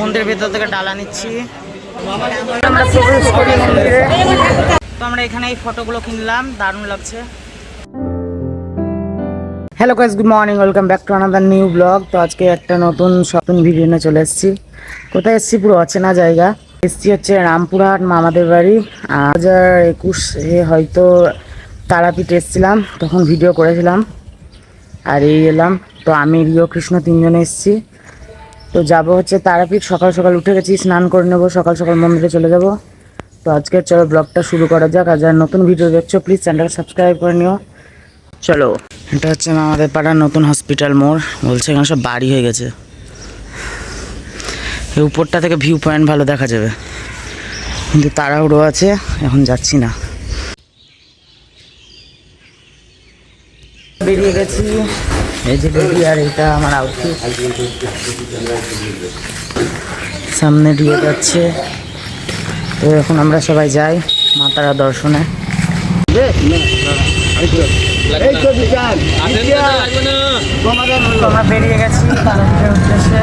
মন্দিরের ভেতর থেকে ডালা নিচ্ছি। আমরা প্রবেশ করি মন্দিরে। তো আমরা এখানে এই ফটোগুলো কিনলাম, দারুণ লাগছে। Hello guys, good morning, welcome back to another new blog. তো আজকে একটা নতুন ভিডিও নিয়ে চলে এসেছি। কোথায় এসেছি পুরো অচেনা জায়গা। এসেছি হচ্ছে রামপুরহাট মামাদের বাড়ি। 2021 হয়তো তারাপীঠ এসেছিলাম, তখন ভিডিও করেছিলাম। আর এই এলাম। তো আমি রিও কৃষ্ণ তিনজনে এসেছি। তো যাবো হচ্ছে তারাপীঠ। সকাল সকাল উঠে গেছি, স্নান করে নেবো, সকাল সকাল মন্দিরে চলে যাব। তো আজকে চলো ব্লগটা শুরু করা যাক। আর যারা নতুন ভিডিও দেখছো প্লিজ চ্যানেলটা সাবস্ক্রাইব করে নিও। চলো। এটা হচ্ছে আমাদের পাড়ার নতুন হসপিটাল মোড়। বলছে এখানে সব বাড়ি হয়ে গেছে। এই উপরটা থেকে ভিউ পয়েন্ট ভালো দেখা যাবে, কিন্তু তাড়াহুড়ো আছে, এখন যাচ্ছি না। বেরিয়ে গেছি। এই যে বেরিয়ে, আর এটা আমার আউটফিট। সামনে দিয়ে যাচ্ছে। তো এখন আমরা সবাই যাই মা তারা দর্শনে। আমরা বেরিয়ে গেছি তারাপীঠের উদ্দেশ্যে।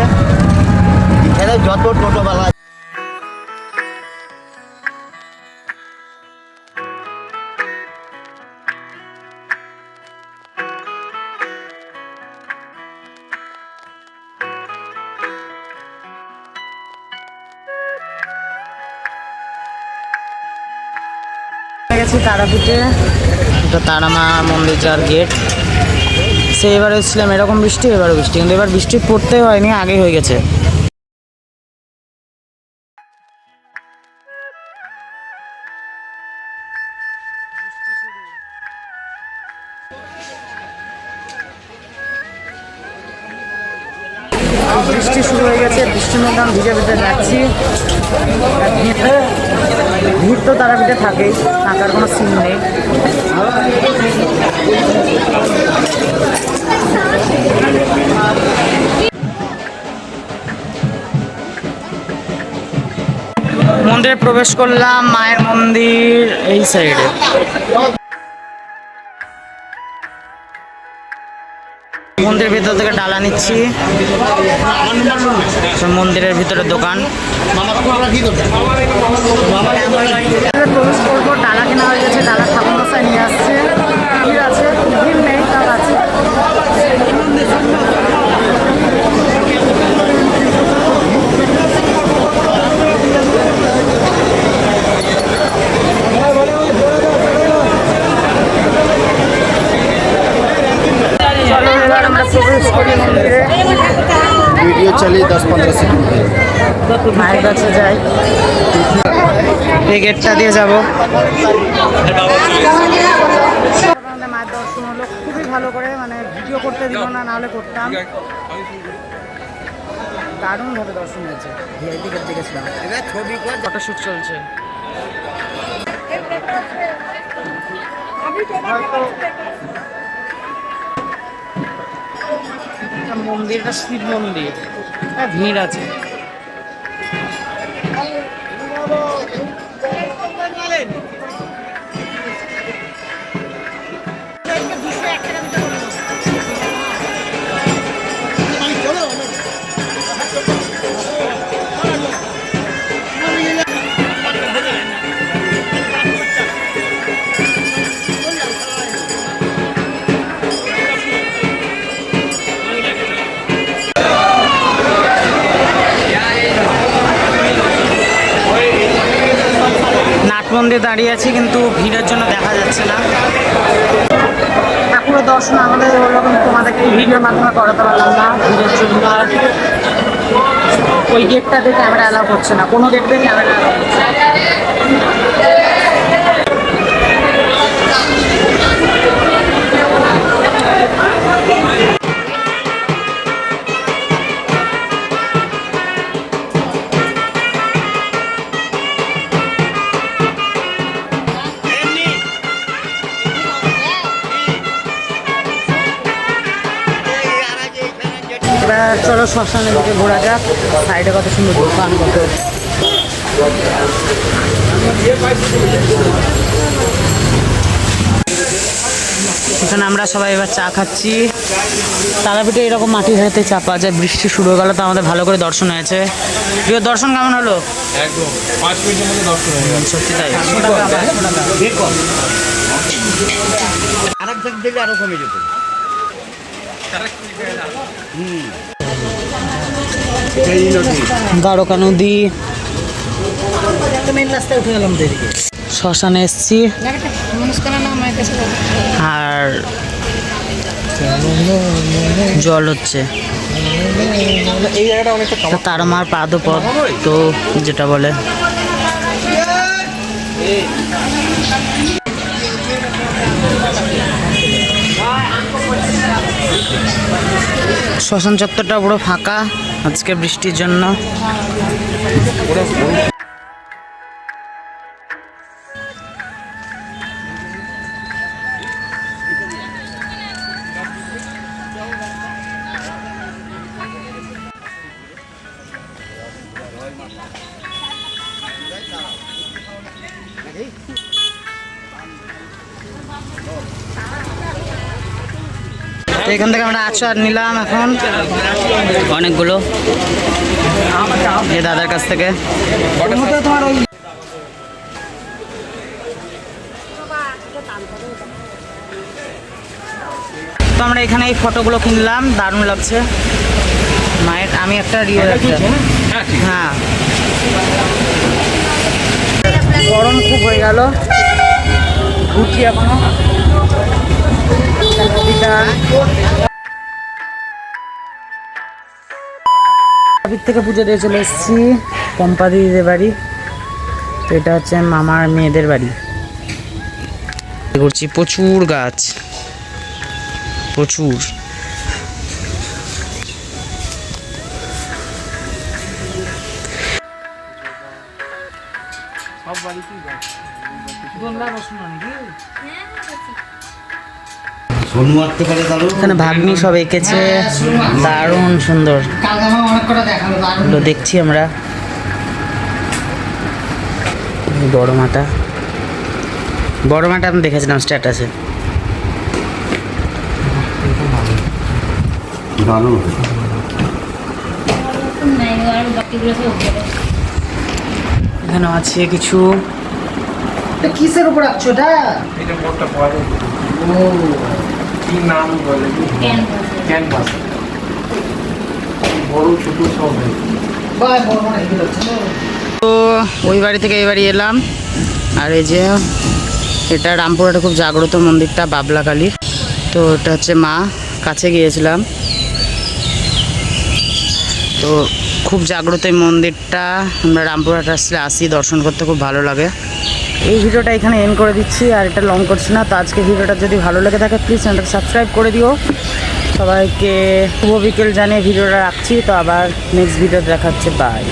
যত টোটোবেলা গেছি তারাপীঠে। এটা তারামা মন্দির যার গেট। সে এবার এসেছিলাম এরকম বৃষ্টি, এবারও বৃষ্টি, কিন্তু এবার বৃষ্টি পড়তে হয়নি, আগেই হয়ে গেছে। বৃষ্টি শুরু হয়ে গেছে, বৃষ্টির মধ্যে আমি ভিজে ভিজে যাচ্ছি। ভিড় তো তারাপীঠে থাকেই, থাকার কোনো সিন নেই। মন্দিরে প্রবেশ করলাম, মায়ের মন্দির এই সাইডে। মন্দিরের ভিতর থেকে ডালা নিচ্ছি। মন্দিরের ভিতরে দোকান। প্রবেশ করবো, ডালা কেনা হয়ে গেছে, ডালা ঠাকুর মশাই নিয়ে আসছে। ভিড় আছে, ভিড় নেই, তাও আছে। চলো এবার আমরা প্রবেশ করি মন্দিরে। ভিডিও চালিয়ে 10-15 সেকেন্ড মায়ের কাছে যাই। এই গেটটা দিয়ে যাবো। মায়ের দর্শন হলো খুবই ভালো করে, মানে ভিডিও করতে দিল না, নাহলে করতাম। দারুণ ভাবে দর্শন হয়েছে। ভিআইপি গেট দেখেছিলাম, ফটোশুট চলছে। মন্দিরটা শিব মন্দির, ভিড় আছে। মন্দিরে দাঁড়িয়ে আছি, কিন্তু ভিড়ের জন্য দেখা যাচ্ছে না। ঠাকুরের দর্শন আমাদের হলো, কিন্তু তোমাদেরকে ভিডিওর মাধ্যমে করাতে পারলাম না ভিড়ের জন্য। ওই গেটটাতে ক্যামেরা অ্যালাউ করছে না, কোনো গেটতে ক্যামেরা অ্যালাউ করছে না। এবার চলো শ্মশানের দিকে ঘোরা যাক। সাইডে কত সুন্দর দোকান, কত এখানে আমরা সবাই এবার চা খাচ্ছি। তারাপীঠে এরকম মাটির হাতে চা পাওয়া যায়। বৃষ্টি শুরু হয়ে গেল তো আমাদের ভালো করে দর্শন হয়েছে। প্রিয় দর্শন কেমন হলো? একদম 5 মিনিটের মধ্যে দর্শন হয়ে গেল। সত্যি তাই। আরেক দিক দিলে আরো কমে যেত। দ্বারকা নদী। মেন রাস্তায় উঠে গেলাম এদিকে। শ্মশানে এসছি আর জল হচ্ছে। এই জায়গাটা অনেকটা তো তার মার পাদপথ তো যেটা বলে। শ্মশান চত্বরটা পুরো ফাঁকা আজকে বৃষ্টির জন্য। তো এখান থেকে আমরা আচার নিলাম এখন অনেকগুলো এই দাদার কাছ থেকে। তো আমরা এখানে এই ফটোগুলো কিনলাম, দারুণ লাগছে মায়ের। আমি একটা রিও একটা। হ্যাঁ, গরম খুব হয়ে গেল, উঠি এখনো। থেকে পুজো দিয়ে চলে এসেছি পম্পা দিদিদের বাড়ি। তো এটা হচ্ছে মামার মেয়েদের বাড়ি। করছি প্রচুর গাছ, প্রচুর। এখানে ভাগ্নি সব এঁকেছে, দারুণ সুন্দর। এগুলো দেখছি আমরা। বড় মাটা আমি দেখেছিলাম স্ট্যাটাসে। এখানে আছে কিছু। কিসের উপর রাখছো এটা? এটা বোর্ডটা পাওয়া যায়। ও কি নাম বলে? ক্যানভাস। বড় ছোট সব হয়। তো ওই বাড়ি থেকে এই বাড়ি এলাম। আর এই যে এটা রামপুরহাটে খুব জাগ্রত মন্দিরটা, বাবলা কালীর। তো এটা হচ্ছে মা, কাছে গিয়েছিলাম। তো খুব জাগ্রত এই মন্দিরটা। আমরা রামপুরহাট আসলে আসি, দর্শন করতে খুব ভালো লাগে। এই ভিডিওটা এখানে এন্ড করে দিচ্ছি, আর এটা লং করছি না। তো আজকে ভিডিওটা যদি ভালো লেগে থাকে প্লিজ চ্যানেলটা সাবস্ক্রাইব করে দিও। সবাইকে শুভ বিকেল জানিয়ে ভিডিওটা রাখছি। তো আবার নেক্সট ভিডিও দেখাচ্ছে, বাই।